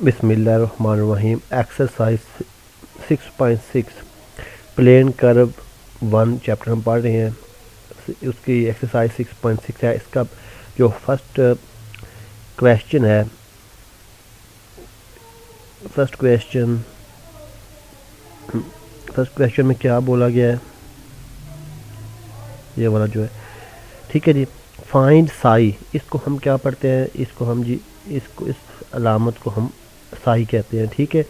बिस्मिल्लाहिर्रहमानिर्रहीम। Exercise 6.6 plane curve 1 chapter हम पढ़ रहे हैं। उसकी एक्सरसाइज 6.6 है। इसका जो फर्स्ट क्वेश्चन है, फर्स्ट क्वेश्चन में क्या बोला गया है, ये वाला जो है, ठीक है जी। फाइंड साई, इसको हम क्या पढ़ते हैं, इसको हम जी इसको इस अलामत को हम साई कहते हैं, ठीक है।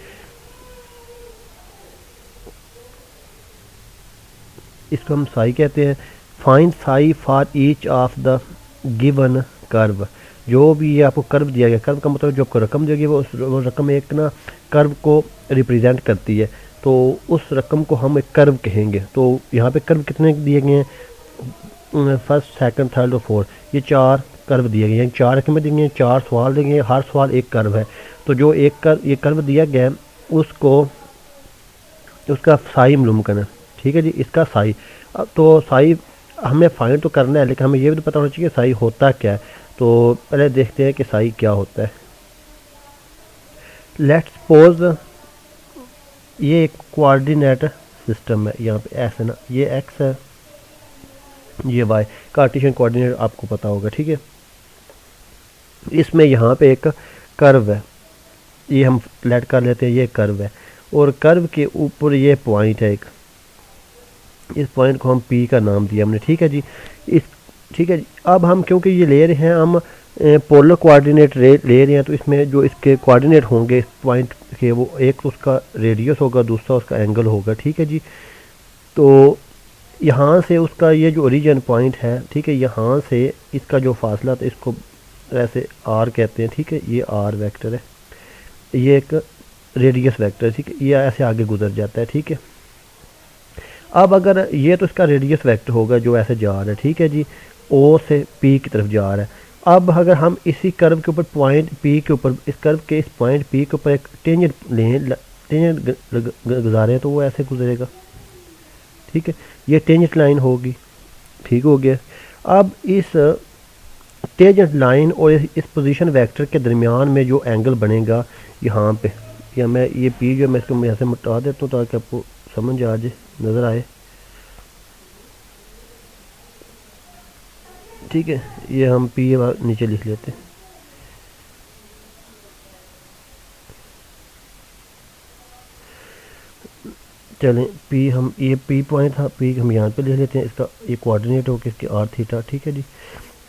इसको हम साई कहते हैं। Find Sai for each of the given curve. जो भी ये आपको कर्व दिया गया, कर्व का मतलब जो आपको रकम दी गई वो रकम एक ना कर्व को रिप्रेजेंट करती है, तो उस रकम को हम एक कर्व कहेंगे। तो यहाँ पे कर्व कितने दिए गए हैं, फर्स्ट सेकंड थर्ड और फोर्थ, ये 4 कर्व दिए गए हैं, 4 रकमें दी गई हैं, 4 सवाल दिए गए हैं, हर सवाल एक कर्व है। तो जो एक ये कर्व दिया गया है उसका साई मालूम करना, ठीक है जी। इसका साई, तो साई हमें फाइंड तो करना है, लेकिन हमें ये भी तो पता होना चाहिए कि साई होता क्या है। तो पहले देखते हैं कि साई क्या होता है। लेट्स सपोज ये एक कोऑर्डिनेट सिस्टम है, यहाँ पे ऐसे ना, ये एक्स है, ये वाई, कार्टेशियन कोऑर्डिनेट आपको पता होगा, ठीक है। इसमें यहाँ पे एक कर्व है, ये हम लेट कर लेते हैं, ये कर्व है, और कर्व के ऊपर ये पॉइंट है एक, इस पॉइंट को हम पी का नाम दिया हमने, ठीक है जी। ठीक है जी। अब हम क्योंकि ये ले रहे हैं, हम पोलर कोऑर्डिनेट ले रहे हैं, तो इसमें जो इसके कोऑर्डिनेट होंगे इस पॉइंट के, वो एक तो उसका रेडियस होगा, दूसरा उसका एंगल होगा, ठीक है जी। तो यहाँ से उसका ये जो ओरिजिन पॉइंट है, ठीक है, यहाँ से इसका जो फासला था, इसको ऐसे आर कहते हैं, ठीक है, ये आर वेक्टर है, ये एक रेडियस वेक्टर है, ठीक है, ये ऐसे आगे गुजर जाता है, ठीक है। अब अगर ये तो इसका रेडियस वेक्टर होगा जो ऐसे जा रहा है, ठीक है जी, ओ से पी की तरफ जा रहा है। अब अगर हम इसी कर्व के ऊपर पॉइंट पी के ऊपर, इस कर्व के इस पॉइंट पी के ऊपर एक टेंजेंट गुजारे तो वो ऐसे गुजरेगा, ठीक है, ये टेंजेंट लाइन होगी, ठीक हो गया। अब इस टेंजेंट लाइन और इस पोजीशन वेक्टर के दरमियान में जो एंगल बनेगा यहाँ पे, या मैं ये पी जो मैं इसको यहाँ से मिटा देता हूँ ताकि आपको समझ आ जाए, नज़र आए, ठीक है। ये हम पी नीचे लिख लेते हैं, चलें पी, हम ये पी पॉइंट था, पी हम यहाँ पे लिख लेते हैं, इसका ये कोऑर्डिनेट हो किसके आर थीटा, ठीक है जी।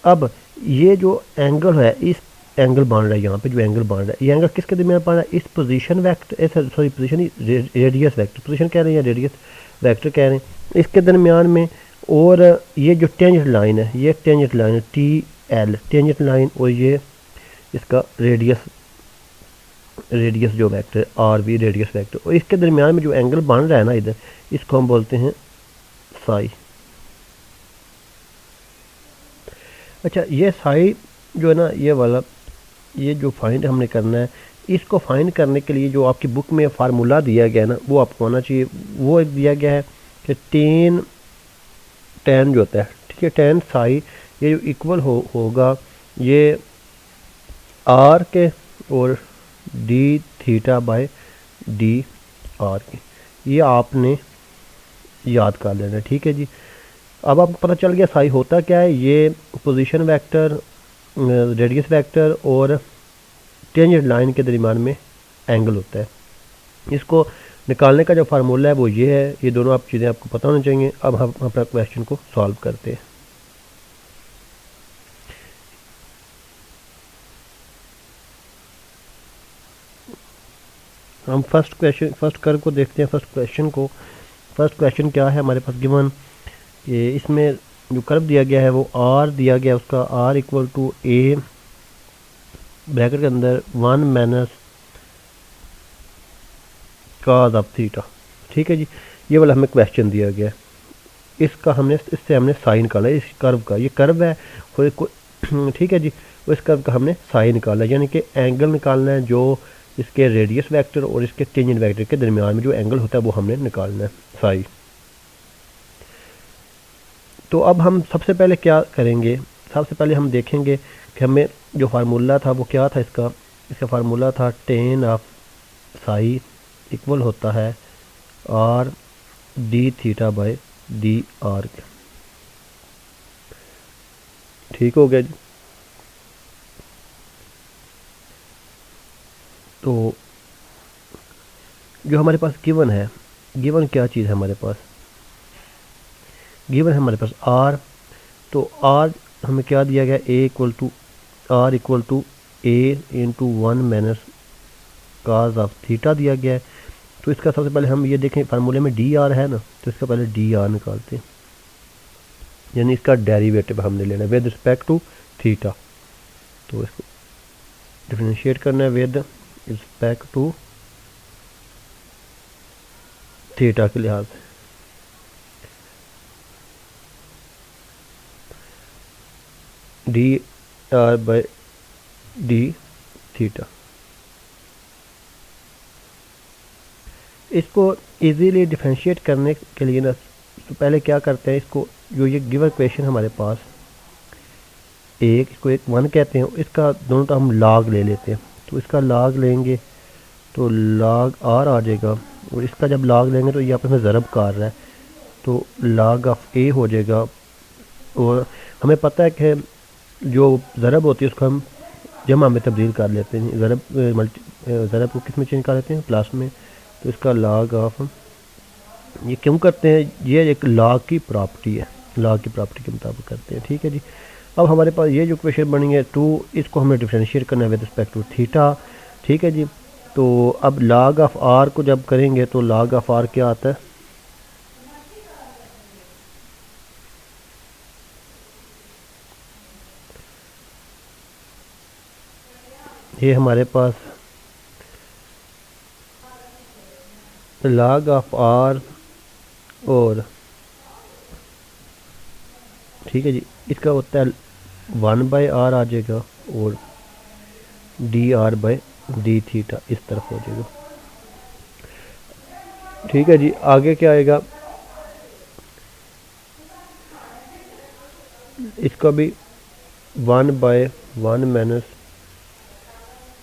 अब ये जो एंगल है, इस एंगल बन रहा है, यहाँ पे जो एंगल बन रहा है, ये एंगल किसके दरमियान बन रहा है, इस position vector, sorry position radius vector, position कह रहे हैं या रेडियस वेक्टर कह रहे हैं, इसके दरमियान में। और ये जो टेंजेंट लाइन है, ये टेंजेंट लाइन है टी एल टेंजेंट लाइन, और ये इसका रेडियस जो वेक्टर है आर बी रेडियस वेक्टर, और इसके दरमियान में जो एंगल बन रहा है ना इधर, इसको हम बोलते हैं साई। अच्छा, ये साई जो है ना, ये वाला, ये जो फाइंड हमने करना है, इसको फाइंड करने के लिए जो आपकी बुक में फार्मूला दिया गया है ना, वो आपको आना चाहिए। वो एक दिया गया है कि टेन जो होता है, ठीक है, टेन साई, ये जो इक्वल होगा ये आर के और D theta by d are के, ये आपने याद कर लेना, ठीक है जी। अब आपको पता चल गया साई होता क्या है, ये पोजीशन वेक्टर, रेडियस वेक्टर और टेंजेंट लाइन के दरमियान में एंगल होता है। इसको निकालने का जो फार्मूला है वो ये है, ये दोनों आप चीज़ें आपको पता होनी चाहिए। अब हम अपना क्वेश्चन को सॉल्व करते हैं। हम फर्स्ट कर्व को देखते हैं, फर्स्ट क्वेश्चन क्या है हमारे पास गिवन, ये इसमें जो कर्व दिया गया है वो आर दिया गया, उसका R equal to A bracket के अंदर 1 माइनस कॉस ऑफ थीटा, ठीक है जी। ये वाला हमें क्वेश्चन दिया गया है, इससे हमने साइन निकाला, इस कर्व का, ये कर्व है ठीक है जी, उस कर्व का हमने साइन निकाला, यानी कि एंगल निकालना है जो इसके रेडियस वेक्टर और इसके टेंजेंट वेक्टर के दरमियान में जो एंगल होता है वो हमने निकालना है, साई। तो अब हम सबसे पहले क्या करेंगे, सबसे पहले हम देखेंगे कि हमें जो फार्मूला था वो क्या था इसका, इसका फार्मूला था टेन ऑफ साई इक्वल होता है are D theta by d are के। ठीक हो गया जी। तो जो हमारे पास गिवन है, गिवन क्या चीज़ है हमारे पास, गिवन है हमारे पास आर। तो आर हमें क्या दिया गया, a equal to r equal to a into 1 minus cos of theta दिया गया है। तो इसका सबसे पहले हम ये देखें, फार्मूले में डी आर है ना, तो इसका पहले डी आर निकालते हैं, यानी इसका डेरिवेटिव हमने लेना है विद रिस्पेक्ट टू थीटा। तो इसको डिफरेंशिएट करना है विद रिस्पेक्ट टू थीटा के लिहाज से। D are by D theta. इसको इजीली डिफरेंशिएट करने के लिए ना, तो पहले क्या करते हैं, इसको जो ये गिवन क्वेश्चन हमारे पास एक, इसको एक 1 कहते हैं, इसका दोनों का हम लॉग ले लेते हैं। तो इसका लॉग लेंगे तो लॉग आर आ जाएगा, और इसका जब लॉग लेंगे तो ये आपस में ज़रब कर रहा है, तो लॉग ऑफ ए हो जाएगा। और हमें पता है कि जो ज़रब होती है उसको हम जमा में तब्दील कर लेते हैं, ज़रब को किस में चेंज कर लेते हैं, प्लस में। तो इसका लॉग ऑफ, ये क्यों करते हैं, ये एक लॉग की प्रॉपर्टी है, लॉग की प्रॉपर्टी के मुताबिक करते हैं। ठीक है जी। अब हमारे पास ये जो इक्वेशन बनी है 2, इसको हमने डिफरेंशिएट करना है विद रिस्पेक्ट टू थीटा। ठीक है जी। तो अब लॉग ऑफ आर को जब करेंगे तो लॉग ऑफ आर क्या आता है, ये हमारे पास लॉग ऑफ आर, और ठीक है जी, इसका होता है 1 बाय आर आ जाएगा, और D are by D theta इस तरफ हो जाएगा। ठीक है जी। आगे क्या आएगा, इसका भी 1 by 1 minus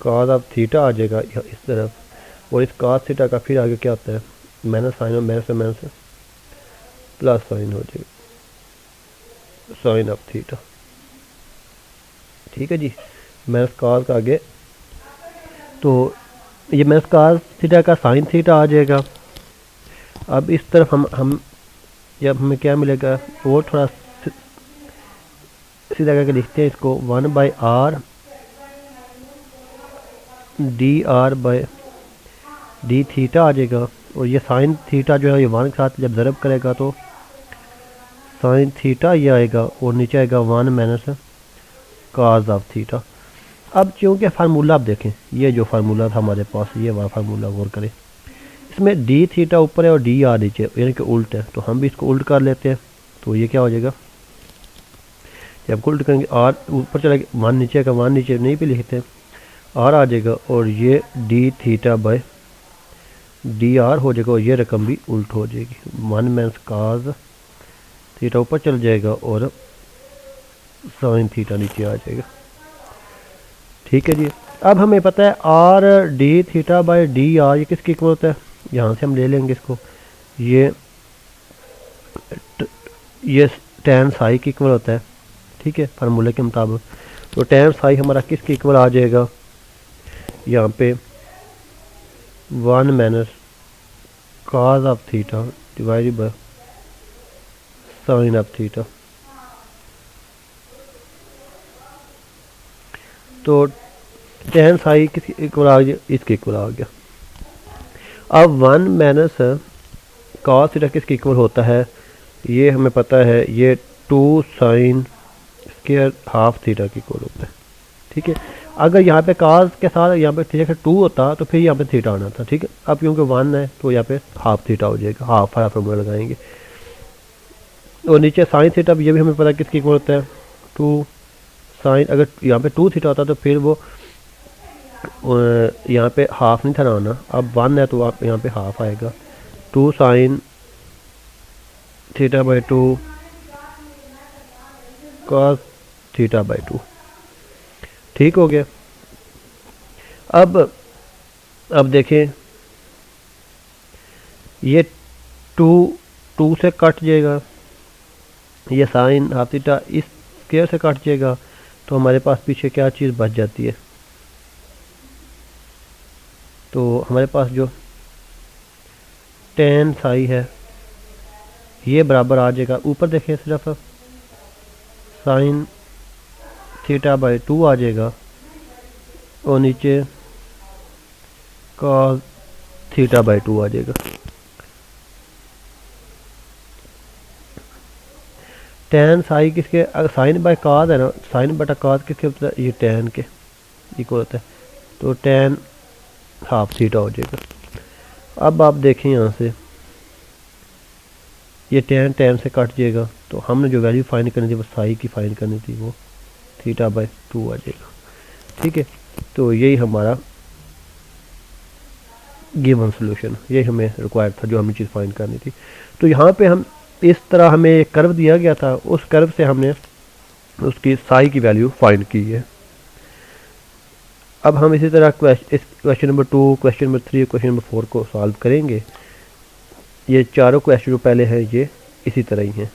cos of theta आ जाएगा इस तरफ, और इस काज थीटा का फिर आगे क्या होता है, माइनस साइन, और माइनस से माइनस प्लस साइन हो जाएगा, साइन ऑफ थीटा। ठीक है जी। माइनस काज का आगे, तो ये माइनस काज थीटा का साइन थीटा आ जाएगा। अब इस तरफ हम जब हमें क्या मिलेगा, और थोड़ा सीधा करके लिखते हैं इसको, 1 by r d are by D theta आ जाएगा, और ये साइन थीटा जो है ये 1 के साथ जब ज़रब करेगा तो साइन थीटा ये आएगा, और नीचे आएगा 1 माइनस काज ऑफ थीटा। अब चूँकि फार्मूला आप देखें, ये जो फार्मूला था हमारे पास, ये वाला फार्मूला गौर करें, इसमें डी थीटा ऊपर है और डी आर नीचे, यानी कि उल्ट है। तो हम भी इसको उल्ट कर लेते हैं, तो ये क्या हो जाएगा, जब उल्ट करेंगे आर ऊपर चला गया, 1 नीचे का 1 नीचे नहीं भी लिखते हैं, आर आ जाएगा, और ये d theta by d are हो जाएगा, और ये रकम भी उल्ट हो जाएगी, 1 माइनस काज थीटा ऊपर चल जाएगा, और साइन थीटा नीचे आ जाएगा। ठीक है जी। अब हमें पता है are D theta by d are ये किसकी इक्वल होता है, यहाँ से हम ले लेंगे इसको, ये tan साई की इक्वल होता है। ठीक है, फार्मूले के मुताबिक। तो tan साई हमारा किसकी इक्वल आ जाएगा, यहाँ पे 1 minus cos of theta divided by sine of theta. तो tan साई किसकी इक्वल आ गया, इसके इक्वल आ गया। अब 1 माइनस कॉस थीटा किसके इक्वल होता है, ये हमें पता है, ये 2 साइन स्क्वायर हाफ थीटा की इक्वल होता है। ठीक है, अगर यहाँ पे काज के साथ यहाँ पे थीटा 2 होता तो फिर यहाँ पे थीटा आना था। ठीक है, अब क्योंकि 1 है तो यहाँ पे हाफ थीटा हो जाएगा, हाफ वाला फॉर्मूला लगाएंगे। और नीचे साइन थीटा, ये भी हमें पता है किसकी इक्वल होता है, 2 साइन, अगर यहाँ पे 2 थीटा होता तो फिर वो यहाँ पे हाफ नहीं था आना, अब 1 है तो आप यहाँ पे हाफ आएगा, 2 sine theta by 2 cos theta by 2। ठीक हो गया। अब देखें, ये टू से कट जाएगा, ये साइन हाफ थीटा इस स्क्वायर से कट जाएगा, तो हमारे पास पीछे क्या चीज़ बच जाती है, तो हमारे पास जो टेन साई है ये बराबर आ जाएगा, ऊपर देखें सिर्फ साइन थीटा बाई 2 आ जाएगा और नीचे कॉस थीटा बाई 2 आ जाएगा। टेन साई किसके, साइन बाई काज है ना, साइन बटा काज किसके होता है, ये टेन के इक्वल होता है, तो टेन हाफ थीटा हो जाएगा। अब आप देखें यहाँ से ये टेन से कट जाएगा, तो हमने जो वैल्यू फाइंड करनी थी वो साई की फाइंड करनी थी, वो थीटा बाई 2 आ जाएगा। ठीक है, तो यही हमारा गिवन सोल्यूशन, यही हमें रिक्वायर्ड था, जो हमें चीज़ फाइंड करनी थी। तो यहाँ पे हम इस तरह हमें एक कर्व दिया गया था, उस कर्व से हमने उसकी साई की वैल्यू फाइंड की है। अब हम इसी तरह question number 2, question number 3, question number 4 को सॉल्व करेंगे। ये चारों क्वेश्चन जो पहले हैं ये इसी तरह ही हैं।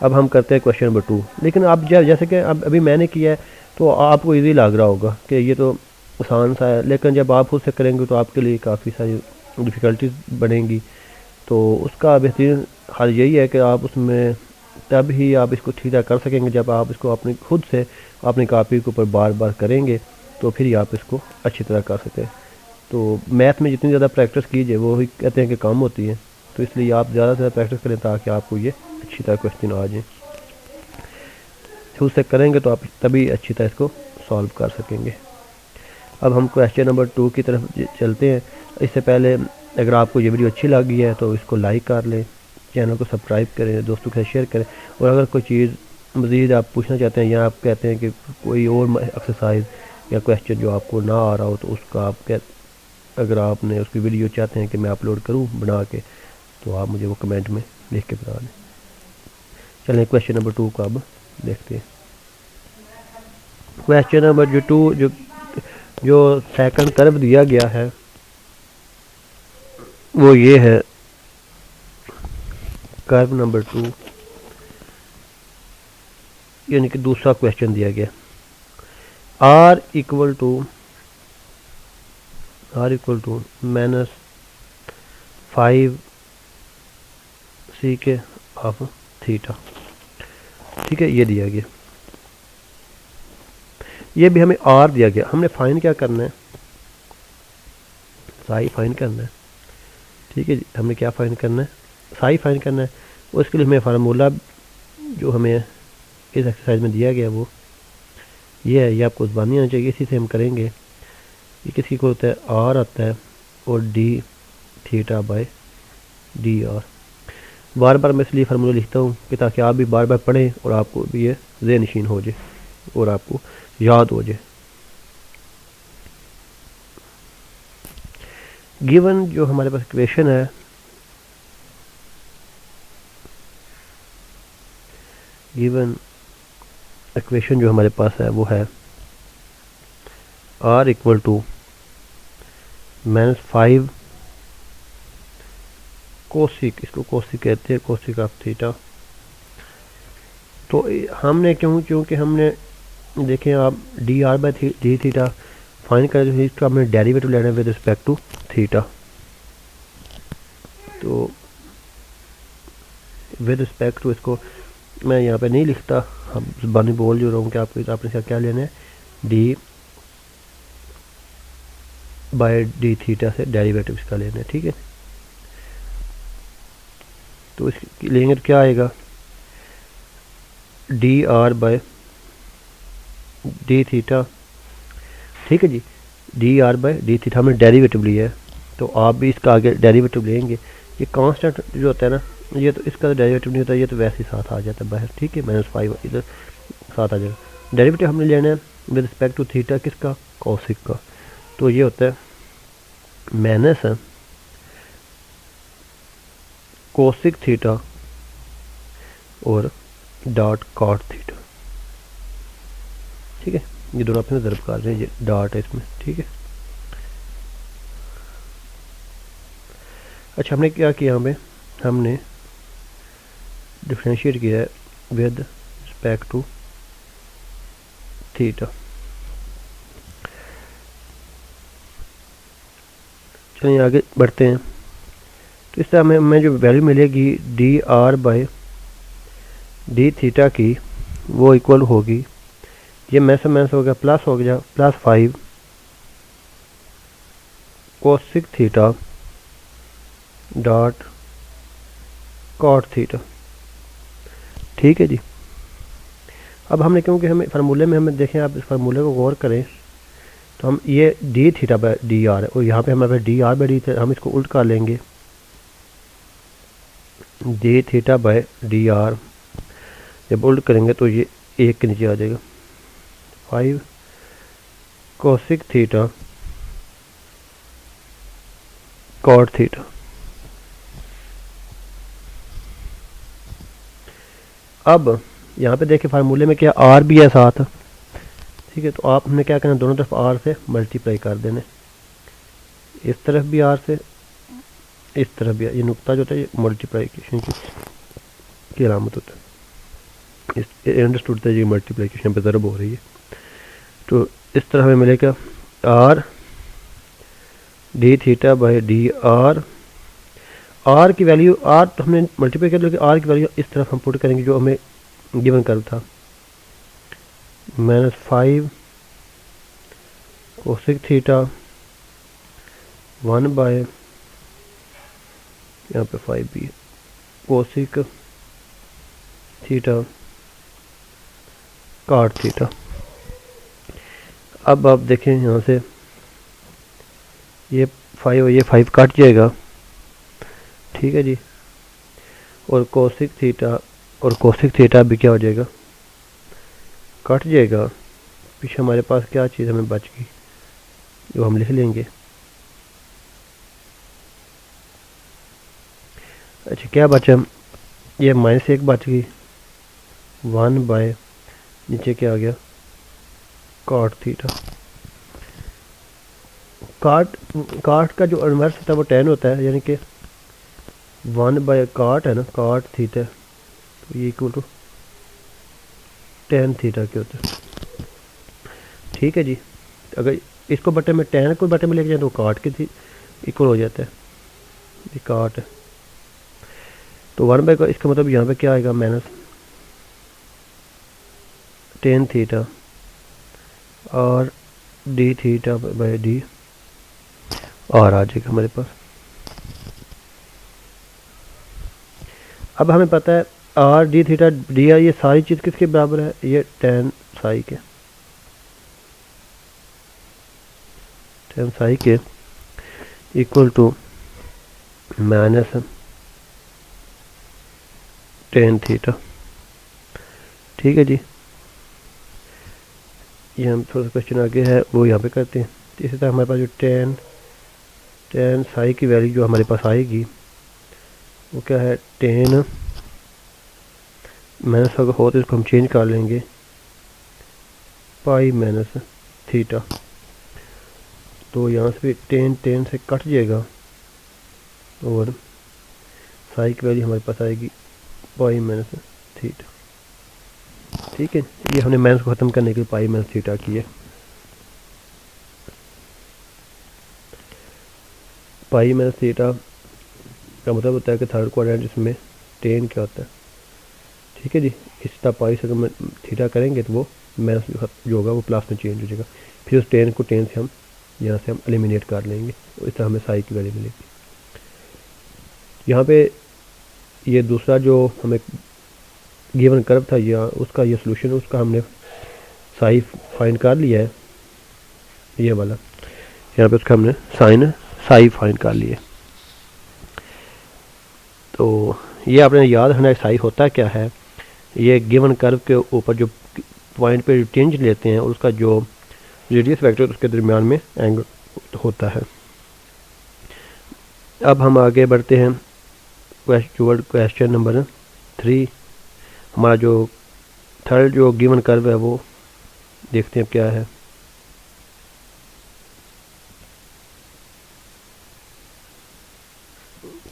अब हम करते हैं क्वेश्चन नंबर 2। लेकिन अब जैसे कि अब अभी मैंने किया है तो आपको इजी लग रहा होगा कि ये तो आसान सा है, लेकिन जब आप खुद से करेंगे तो आपके लिए काफ़ी सारी डिफ़िकल्टीज बनेंगी। तो उसका बेहतरीन हल यही है कि आप उसमें तब ही आप इसको ठीक कर सकेंगे जब आप इसको अपनी खुद से अपनी कॉपी के ऊपर बार बार करेंगे, तो फिर ही आप इसको अच्छी तरह कर सकें। तो मैथ में जितनी ज़्यादा प्रैक्टिस कीजिए वो ही कहते हैं कि कम होती है, तो इसलिए आप ज़्यादा से ज़्यादा प्रैक्टिस करें ताकि आपको ये अच्छी तरह क्वेश्चन आ जाए। खुद से करेंगे तो आप तभी अच्छी तरह इसको सॉल्व कर सकेंगे। अब हम क्वेश्चन नंबर 2 की तरफ चलते हैं। इससे पहले अगर आपको ये वीडियो अच्छी लगी है तो इसको लाइक कर लें, चैनल को सब्सक्राइब करें, दोस्तों के साथ शेयर करें, और अगर कोई चीज़ मज़ीद आप पूछना चाहते हैं या आप कहते हैं कि कोई और एक्सरसाइज या क्वेश्चन जो आपको ना आ रहा हो तो उसका आप अगर आपने उसकी वीडियो चाहते हैं कि मैं अपलोड करूं बना के, तो आप मुझे वो कमेंट में लिख के बता दें। चलें क्वेश्चन नंबर 2 का अब देखते हैं। क्वेश्चन नंबर 2 जो सेकंड कर्व दिया गया है वो ये है, कर्व नंबर 2, यानी कि दूसरा क्वेश्चन दिया गया, r equal to -5 sec of theta. ठीक है, ये दिया गया, ये भी हमें r दिया गया। हमने फाइंड क्या करना है, साई फाइंड करना है। ठीक है जी, हमने क्या फाइंड करना है, साई फाइंड करना है। उसके लिए हमें फार्मूला जो हमें इस एक्सरसाइज में दिया गया वो ये है, ये आपको ज़बानी आना चाहिए, इसी से हम करेंगे। ये किसी को होता है r आता है और d theta by d r. बार बार मैं इसलिए फार्मूला लिखता हूँ कि ताकि आप भी बार बार पढ़ें और आपको भी ये ज़हन नशीन हो जाए और आपको याद हो जाए। गिवन जो हमारे पास इक्वेशन है, गिवन इक्वेशन जो हमारे पास है वो है r इक्वल टू -5 कोसिक, इसको कोसिक कहते हैं, कोसिक ऑफ थीटा। तो हमने क्योंकि हमने देखें आप D R by D theta find करें तो इसका हमने डेरिवेटिव लेना है विद रिस्पेक्ट टू थीटा। तो विद रिस्पेक्ट टू इसको मैं यहाँ पे नहीं लिखता, हम ज़बानी बोल जो रहा हूँ कि आपने इसका क्या लेना है, डी बाय डी थीटा से डेरिवेटिव इसका लेना है। ठीक है, तो इसकी लेंगे तो क्या आएगा, D R by D theta. ठीक है जी, d are by D theta हमने डेरिवेटिव लिया है, तो आप भी इसका आगे डेरिवेटिव लेंगे। ये कांस्टेंट जो होता है ना, ये तो इसका तो डेरिवेटिव नहीं होता, ये तो वैसे ही साथ आ जाता है बाहर। ठीक है, -5 इधर साथ आ जाएगा। डेरिवेटिव हमने लेना है विद रिस्पेक्ट टू थीटा, किसका, कोसिक का। तो ये होता है माइनस कोसिक थीटा और डॉट कॉट थीटा। ठीक है, ये दोनों अपने ज़रब कर रहे हैं, ये डॉट है इसमें। ठीक है, अच्छा, हमने क्या किया, हमें हमने डिफ्रेंशिएट किया है विद रिस्पेक्ट टू थीटा। चलिए आगे बढ़ते हैं। तो इस तरह हमें जो वैल्यू मिलेगी D R by D theta की, वो इक्वल होगी, ये मैस मैस हो गया, प्लस हो गया plus 5 cosec theta dot cot theta. ठीक है जी। अब हमने, क्योंकि हमें फार्मूले में हमें देखें, आप इस फार्मूले को गौर करें, तो हम ये d theta by D r है और यहाँ पे हमारे पास d are by D theta, हम इसको उल्ट कर लेंगे, d theta by D r जब उल्ट करेंगे तो ये एक के नीचे आ जाएगा, 5 कोसिक थीटा कॉट थीटा। अब यहाँ पे देखिए फार्मूले में क्या आर भी है साथ, ठीक है। तो आप हमने क्या करना, दोनों तरफ आर से मल्टीप्लाई कर देने, इस तरफ भी आर से, इस तरफ भी। ये नुक्ता जो होता है ये मल्टीप्लाइकेशन की अलामत होता है, इस अंडरस्टूड होता है ये मल्टीप्लाइकेशन पे ज़रब हो रही है। तो इस तरह हमें मिलेगा R D theta by D R. R की वैल्यू, आर तो हमने मल्टीप्लाई कर लिया, आर की वैल्यू इस तरफ हम पुट करेंगे जो हमें गिवन कर्व था, -5 कोसिक थीटा 1 बाय, यहाँ पे 5 भी है, कोसिक थीटा कॉट थीटा। अब आप देखें यहाँ से ये 5 और ये 5 कट जाएगा, ठीक है जी। और कोसिक थीटा और कोसिक थीटा भी क्या हो जाएगा, कट जाएगा। पीछे हमारे पास क्या चीज़ हमें बच गई जो हम लिख लेंगे। अच्छा, क्या बचा, ये -1 बच गई, 1 बाय नीचे क्या आ गया, कॉट थीटा। काट का जो इन्वर्स होता है वो 10 होता है, यानी कि 1 बाय काट है ना, काट थीटा, तो ये इक्वल टू 10 थीटा के होता है। ठीक है जी। अगर इसको बटे में 10 को बटे में लेके जाए तो काट के इक्वल हो जाता है, ये काट है। तो 1 बाय, इसका मतलब यहाँ पे क्या आएगा, -10 थीटा और डी थीटा बाई डी और आ जाएगा हमारे पास। अब हमें पता है are D theta D R, ये सारी चीज़ किसके बराबर है, ये 10 साई के, 10 साई के इक्वल टू -10 थीटा। ठीक है जी। ये हम थोड़ा सा क्वेश्चन आगे है वो यहाँ पे करते हैं। तो इसी तरह हमारे पास जो 10 साई की वैल्यू जो हमारे पास आएगी वो क्या है, 10 माइनस अगर हो तो इसको हम चेंज कर लेंगे, पाई माइनस थीटा। तो यहाँ से भी 10 से कट जाएगा और साई की वैल्यू हमारे पास आएगी पाई माइनस थीटा। ठीक है, ये हमने माइनस को ख़त्म करने के लिए पाई माइनस थीटा की है। पाई माइनस थीटा का मतलब होता है कि थर्ड क्वाड्रेंट इसमें 10 क्या होता है। ठीक है जी। इस तरह पाई से अगर थीटा करेंगे तो वो माइनस जो होगा वो प्लस में चेंज हो जाएगा, फिर उस 10 को 10 से हम यहाँ से हम एलिमिनेट कर लेंगे, तो इस तरह हमें साई की वैल्यू मिलेगी। यहाँ पे ये दूसरा जो हमें गिवन कर्व था या उसका ये सोल्यूशन, उसका हमने साई फाइंड कर लिया है, ये वाला यहाँ पे उसका हमने साई फाइंड कर लिया। तो ये आपने याद रखना है साई होता क्या है। ये गिवन कर्व के ऊपर जो पॉइंट पे चेंज लेते हैं और उसका जो रेडियस वेक्टर उसके दरमियान में एंगल होता है। अब हम आगे बढ़ते हैं क्वेश्चन नंबर 3। हमारा जो थर्ड जो गिवन कर्व है वो देखते हैं क्या है।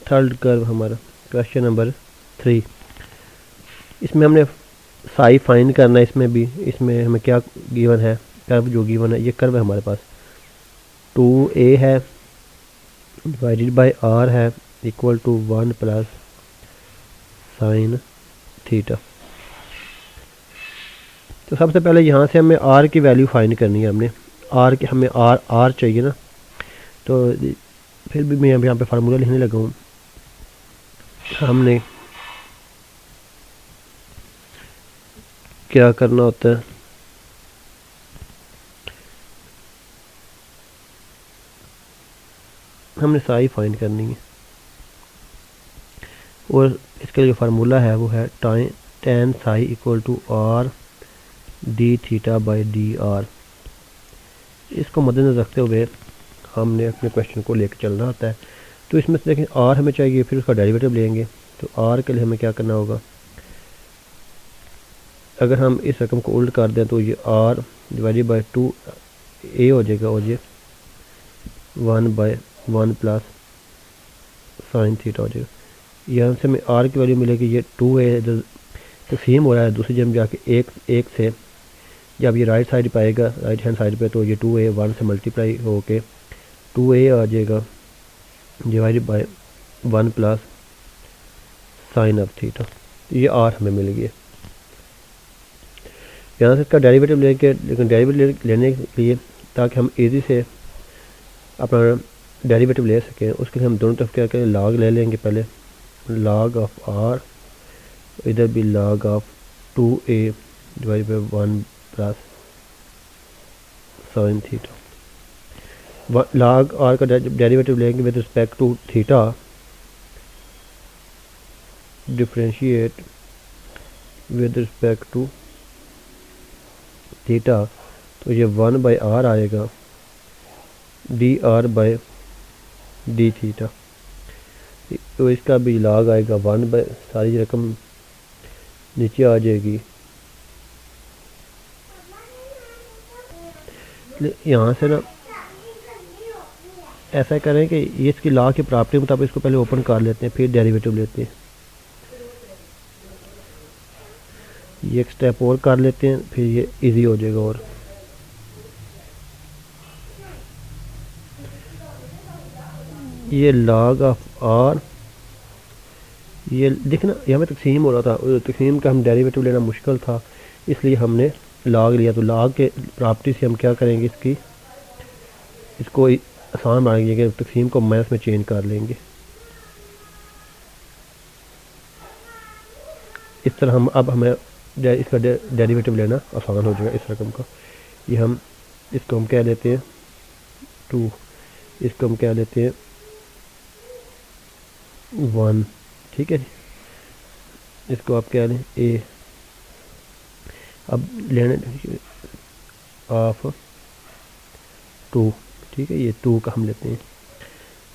थर्ड कर्व हमारा क्वेश्चन नंबर 3। इसमें हमने साई फाइंड करना है। इसमें हमें क्या गिवन है, कर्व जो गिवन है, ये कर्व है हमारे पास 2a है डिवाइडेड बाय r है equal to 1 plus sine theta. तो सबसे पहले यहाँ से हमें r की वैल्यू फाइंड करनी है। हमें r चाहिए ना, तो फिर भी मैं यहाँ पे फार्मूला लिखने लगा हूँ। हमने क्या करना होता है, हमने साई फाइंड करनी है और इसके लिए जो फार्मूला है वो है tan psi equal to r D theta by D R. इसको मद्देनजर रखते हुए हमने अपने क्वेश्चन को लेकर चलना होता है। तो इसमें से देखें r हमें चाहिए, फिर उसका डेरिवेटिव लेंगे। तो r के लिए हमें क्या करना होगा, अगर हम इस रकम को उल्ट कर दें तो ये r डिवाइडेड बाई 2a हो जाएगा और ये 1/1 प्लस साइन थीटा हो जाएगा। यहाँ से हमें r की वैल्यू मिलेगी, ये 2a तकसीम हो रहा है दूसरी जगह जाके एक से, जब ये राइट साइड पे आएगा, राइट हैंड साइड पे, तो ये 2a 1 से मल्टीप्लाई होके 2a आ जाएगा divided by 1 plus sine of theta. ये r हमें मिल गया। यहाँ से इसका डेरिवेटिव लेके, लेकिन डेरिवेटिव लेने के लिए ताकि हम इजी से अपना डेरिवेटिव ले सकें, उसके लिए हम दोनों तरफ क्या करें, लॉग ले लेंगे। पहले लॉग ऑफ r, इधर भी log of 2a divide by 1 plus sine theta. log r का डेरिवेटिव लेंगे with respect to theta, differentiate with respect to theta, तो ये 1/r आएगा D R by D theta. तो इसका भी log आएगा 1, सारी रकम नीचे आ जाएगी। यहाँ से ना ऐसा करें कि ये इसकी लॉ की प्रॉपर्टी मुताबिक इसको पहले ओपन कर लेते हैं, फिर डेरिवेटिव लेते हैं। ये एक स्टेप और कर लेते हैं, फिर ये इजी हो जाएगा। और ये log ऑफ r, ये देखना यहाँ पे तकसीम हो रहा था, तकसीम का हम डेरिवेटिव लेना मुश्किल था, इसलिए हमने log लिया। तो log के प्रॉपर्टी से हम क्या करेंगे, इसको आसान बनाएंगे कि तकसीम को माइनस में चेंज कर लेंगे। इस तरह हमें इसका डेरिवेटिव लेना आसान हो जाएगा इस रकम का। ये इसको हम क्या लेते हैं 2, इसको हम क्या लेते हैं 1, ठीक है जी। इसको आप क्या लें a, अब लेने ऑफ 2, ठीक है, ये 2 का हम लेते हैं।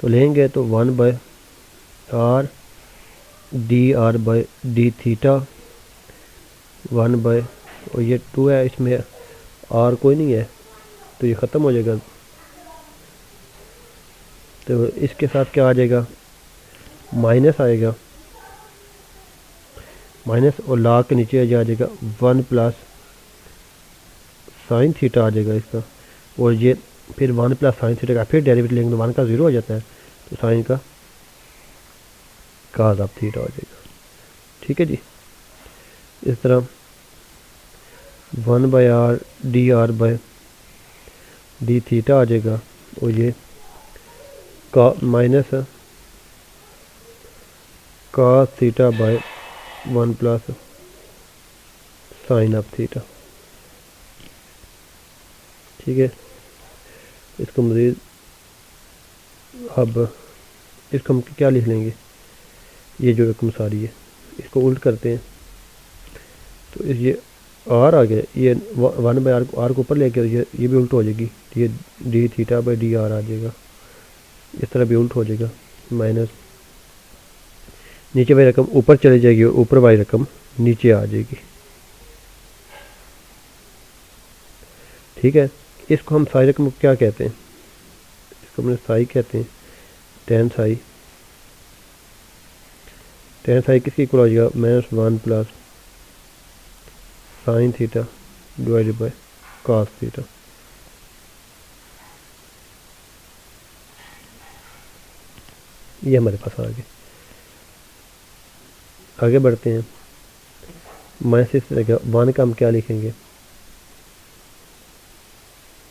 तो लेंगे तो 1/r d are by D theta 1 और ये 2 है, इसमें r कोई नहीं है तो ये ख़त्म हो जाएगा। तो इसके साथ क्या आ जाएगा, माइनस आएगा, माइनस, और log के नीचे आ जाएगा 1 प्लस साइन थीटा आ जाएगा इसका। और ये फिर 1 प्लस साइन थीटा का फिर डेरिवेटिव लेंगे तो 1 का 0 हो जाता है, तो साइन का cos ऑफ थीटा हो जाएगा, ठीक है जी। इस तरह 1/r d are by D theta आ जाएगा और ये minus cos theta by 1 plus sine of theta, ठीक है। इसको मज़ीद अब इसको हम क्या लिख लेंगे, ये जो रकम सारी है इसको उल्ट करते हैं तो ये r आ गया, ये 1/r को ऊपर लेके ये भी उल्ट हो जाएगी, ये d theta by D r आ जाएगा, इस तरह भी उल्ट हो जाएगा, माइनस नीचे वाली रकम ऊपर चली जाएगी और ऊपर वाली रकम नीचे आ जाएगी, ठीक है। इसको हम साई रकम को क्या कहते हैं, इसको हमने साई कहते हैं, tan साई टेन साई किसकी इक्वल हो जाएगा -1 plus sine theta divided by cos theta. ये हमारे पास आ गए। आगे बढ़ते हैं। माइनस इस तरह का 1 का हम क्या लिखेंगे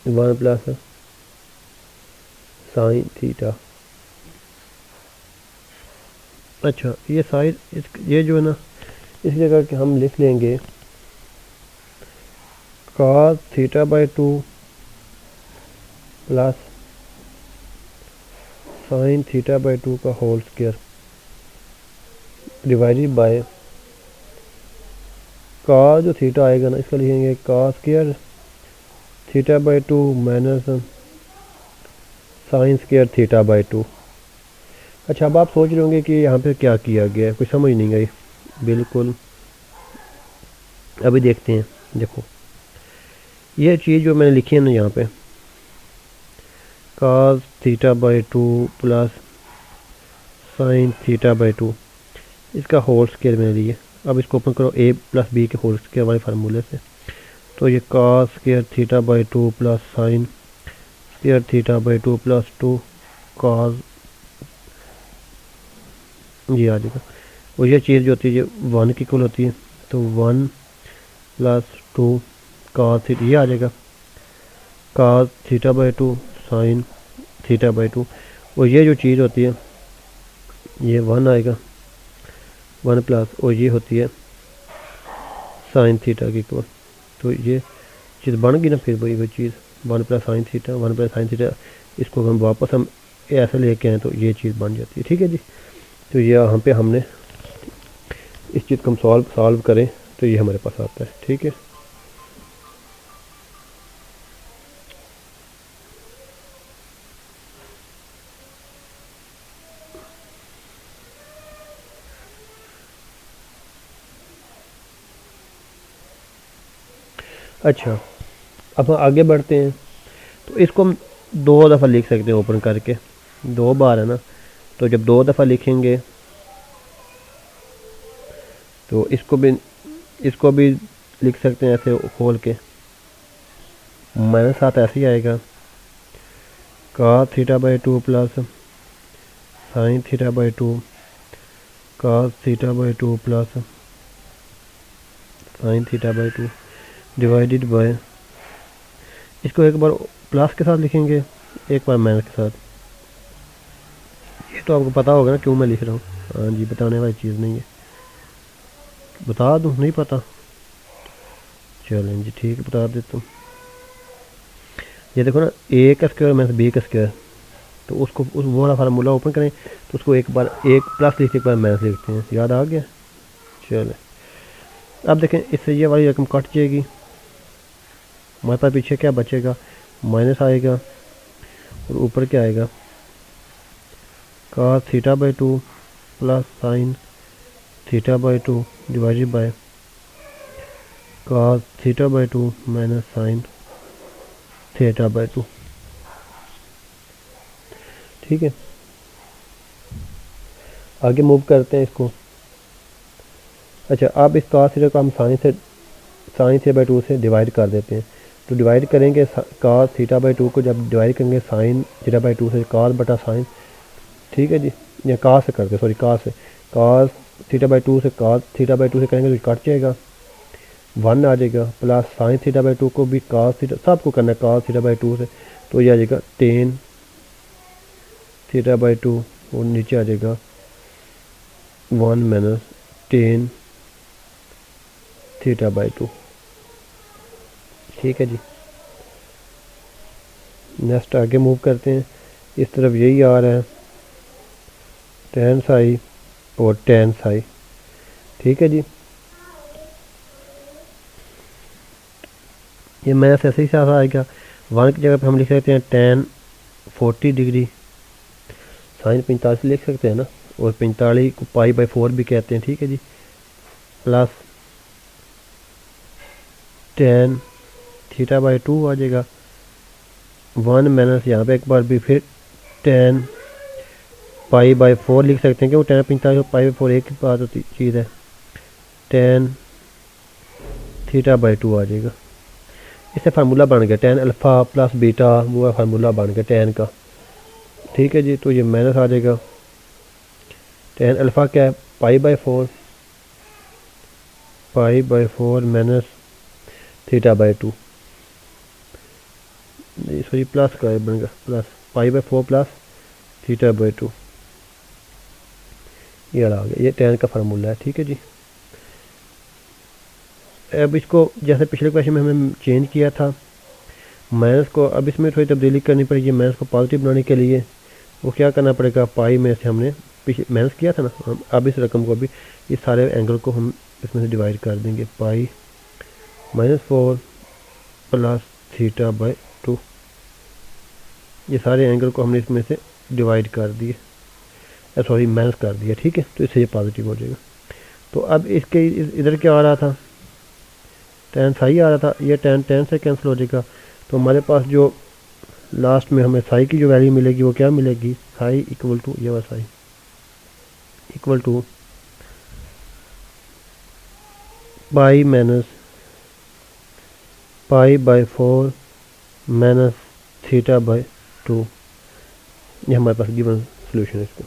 1 प्लस साइन थीटा। अच्छा ये साइन ये जो है ना इस जगह के हम लिख लेंगे cos theta by 2 plus sine theta by 2 का होल स्क्वायर डिवाइडेड बाय का जो थीटा आएगा ना इसका लिखेंगे cos square theta by 2 minus sine square theta by 2। अच्छा अब आप सोच रहे होंगे कि यहाँ पे क्या किया गया है, कुछ समझ नहीं आई। बिल्कुल अभी देखते हैं। देखो ये चीज़ जो मैंने लिखी है ना यहाँ पे cos theta by 2 plus sine theta by 2 इसका होल स्क्वायर मैंने लिए। अब इसको ओपन करो a प्लस बी के होल स्क्वायर वाले फार्मूले से, तो ये cos square theta by 2 plus sine square theta by 2 plus 2 cos ये आ जाएगा। और ये चीज़ जो होती है ये 1 की इक्वल होती है, तो 1 प्लस 2 cos थीटा ये आ जाएगा cos theta by 2 sine theta by 2। और ये जो चीज़ होती है ये 1 आएगा 1 प्लस और ये होती है साइन थीटा की इक्वल। तो ये चीज़ बन गई ना फिर वही चीज़ 1 plus sine theta 1 plus sine theta. इसको हम वापस हम ऐसे लेके आए तो ये चीज़ बन जाती है। ठीक है जी। तो ये यहाँ पे हमने इस चीज़ को हम सॉल्व करें तो ये हमारे पास आता है। ठीक है। अच्छा अब हम आगे बढ़ते हैं। तो इसको हम 2 दफ़ा लिख सकते हैं ओपन करके, 2 बार है ना। तो जब 2 दफ़ा लिखेंगे तो इसको भी लिख सकते हैं ऐसे खोल के, माइनस साथ ऐसे ही आएगा cos theta by 2 plus sine theta by 2 cos theta by 2 plus sine theta by 2 divided by, इसको एक बार प्लस के साथ लिखेंगे एक बार माइनस के साथ। ये तो आपको पता होगा ना क्यों मैं लिख रहा हूँ। हाँ जी बताने वाली चीज़ नहीं है, बता दूँ नहीं पता। चलें जी ठीक है बता देता हूँ। ये देखो ना a का स्क्वायर माइनस b का स्क्वायर, तो उसको उस वो वाला फार्मूला ओपन करें तो उसको एक बार एक प्लस लिखते एक बार माइनस लिखते हैं। याद आ गया। चले अब देखें इससे ये वाली रकम कट जाएगी, हमारे पास पीछे क्या बचेगा माइनस आएगा और ऊपर क्या आएगा cos theta by 2 plus sine theta by 2 divided by cos theta by 2 minus sine theta by 2। ठीक है। आगे मूव करते हैं इसको। अच्छा अब इस cos थीटा को हम साइन थीटा बाई 2 से डिवाइड कर देते हैं। तो डिवाइड करेंगे cos थीटा बाई 2 को, जब डिवाइड करेंगे साइन थीटा बाई 2 से cos बटा साइन। ठीक है जी, या cos से करते सॉरी cos थीटा बाई 2 से cos थीटा बाई 2 से करेंगे तो कट जाएगा 1 आ जाएगा, प्लस साइन थीटा बाई 2 को भी cos थीटा सबको करना है cos थीटा बाई 2 से, तो ये आ जाएगा tan थीटा बाई 2 और नीचे आ जाएगा 1 माइनस tan थीटा बाई 2। ठीक है जी। नेक्स्ट आगे मूव करते हैं। इस तरफ यही आ रहा है tan साई और tan साई। ठीक है जी। ये मैथ ऐसे ही सारा आएगा। 1 की जगह पे हम लिख सकते हैं tan 40 डिग्री साइन 45 लिख सकते हैं ना, और 45 को पाई बाई 4 भी कहते हैं। ठीक है जी। प्लस tan थीटा बाई 2 आ जाएगा 1 माइनस यहाँ पे एक बार भी फिर tan पाई बाई 4 लिख सकते हैं, क्योंकि tan 45 और पाई बाई 4 एक ही बात होती चीज़ है। tan थीटा बाई 2 आ जाएगा। इससे फार्मूला बन गया tan अल्फ़ा प्लस बीटा, वो फार्मूला बन गया tan का, ठीक है जी। तो ये माइनस आ जाएगा, tan अल्फ़ा क्या है पाई by 4 minus theta by 2, sorry plus का बनेगा, plus pi by 4 plus theta by 2, ये आ गया, ये tan का फार्मूला है, ठीक है जी। अब इसको जैसे पिछले क्वेश्चन में हमने चेंज किया था माइनस को, अब इसमें थोड़ी तब्दीली करनी पड़ेगी। माइनस को पॉजिटिव बनाने के लिए वो क्या करना पड़ेगा, पाई में से हमने माइनस किया था ना, अब इस रकम को भी, इस सारे एंगल को हम इसमें से डिवाइड कर देंगे। पाई -4 प्लस थीटा बाई 2, ये सारे एंगल को हमने इसमें से डिवाइड कर दिए, सॉरी माइनस कर दिया, ठीक है। तो इससे ये पॉजिटिव हो जाएगा। तो अब इसके इधर क्या आ रहा था, tan साई आ रहा था, ये tan से कैंसिल हो जाएगा। तो हमारे पास जो लास्ट में हमें साई की जो वैल्यू मिलेगी वो क्या मिलेगी, साई इक्वल टू, ये वाला psi equal to pi minus pi by 4 minus theta by 2, ये हमारे पास गिवन सोल्यूशन है इसका।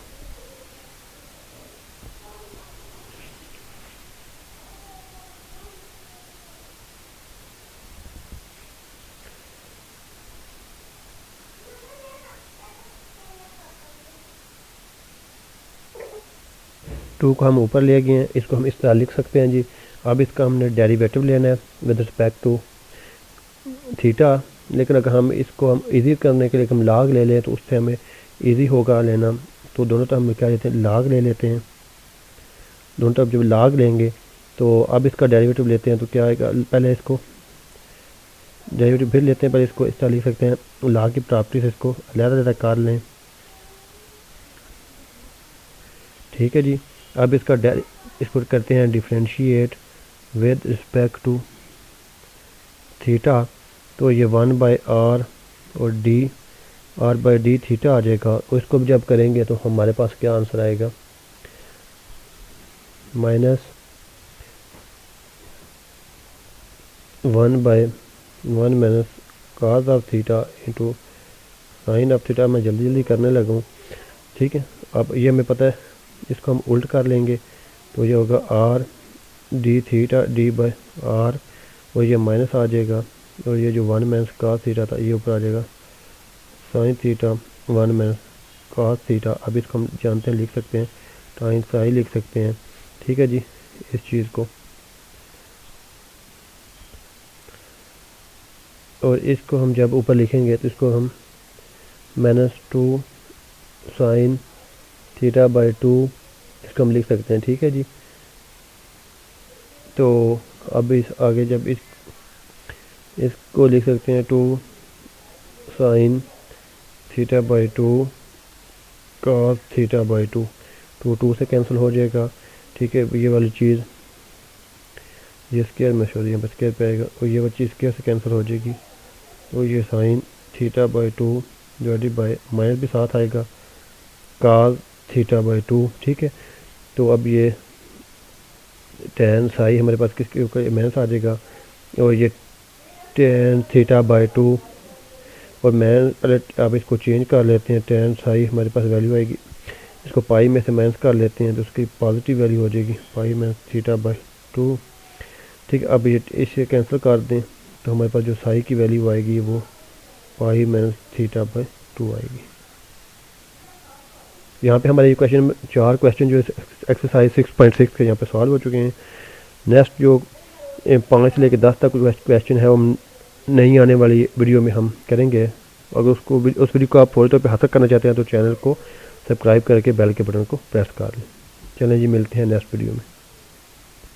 टू को हम ऊपर ले गए हैं, इसको हम इस तरह लिख सकते हैं जी। अब इसका हमने डेरिवेटिव लेना है विद रिस्पेक्ट टू थीटा, लेकिन अगर हम इसको हम इजी करने के लिए हम लाग ले लें तो उससे हमें इजी होगा लेना। तो दोनों तरफ हम क्या लेते हैं, लाग ले लेते हैं। दोनों तरफ जब लाग लेंगे तो अब इसका डेरिवेटिव लेते हैं तो क्या आएगा, पहले इसको डेरिवेटिव फिर लेते हैं, पर इसको इस तरह लिख सकते हैं, लाग की प्रॉपर्टी से इसको अलग-अलग कर लें, ठीक है जी। अब इसको करते हैं differentiate with respect to theta, तो ये 1/r और डी, r/d थीटा आ जाएगा। और इसको भी जब करेंगे तो हमारे पास क्या आंसर आएगा, -1/1 minus cos of theta into sine of theta. मैं जल्दी जल्दी करने लगा हूँ, ठीक है। अब ये हमें पता है, इसको हम उल्ट कर लेंगे तो ये होगा r d थीटा d/r, और ये माइनस आ जाएगा, और ये जो 1 माइनस cos थीटा था ये ऊपर आ जाएगा sine theta 1 minus cos theta. अब इसको हम जानते हैं, लिख सकते हैं टाइम साई लिख सकते हैं, ठीक है जी। इस चीज़ को, और इसको हम जब ऊपर लिखेंगे तो इसको हम -2 साइन थीटा बाई 2 इसको हम लिख सकते हैं, ठीक है जी। तो अब इस आगे जब इसको लिख सकते हैं 2 sine theta by 2 cos theta by 2, तो 2 से कैंसिल हो जाएगा, ठीक है। ये वाली चीज़ ये स्क्वायर में सॉरी यहाँ पर स्क्वायर पे आएगा, और ये वाली चीज़ स्क्वायर से कैंसिल हो जाएगी। तो ये sine theta by 2 divided by minus भी साथ आएगा cos थीटा बाई 2, ठीक है। तो अब ये tan साई हमारे पास किसके ऊपर माइनस आ जाएगा, और ये tan थीटा बाई 2, और मैं पहले अब इसको चेंज कर लेते हैं, tan साई हमारे पास वैल्यू आएगी, इसको पाई में से माइनस कर लेते हैं तो उसकी पॉजिटिव वैल्यू हो जाएगी पाई माइनस थीटा बाई 2, ठीक है। अब ये इसे कैंसिल कर दें तो हमारे पास जो साई की वैल्यू आएगी वो पाई माइनस थीटा बाई 2 आएगी। यहाँ पे हमारे क्वेश्चन 4 क्वेश्चन जो एक्सरसाइज 6.6 के यहाँ पे सॉल्व हो चुके हैं। नेक्स्ट जो 5 से लेकर 10 तक क्वेश्चन है वो नहीं आने वाली वीडियो में हम करेंगे। अगर उस वीडियो को आप फौरी तौर पे हासिल करना चाहते हैं तो चैनल को सब्सक्राइब करके बेल के बटन को प्रेस कर लें। चलें जी, मिलते हैं नेक्स्ट वीडियो में।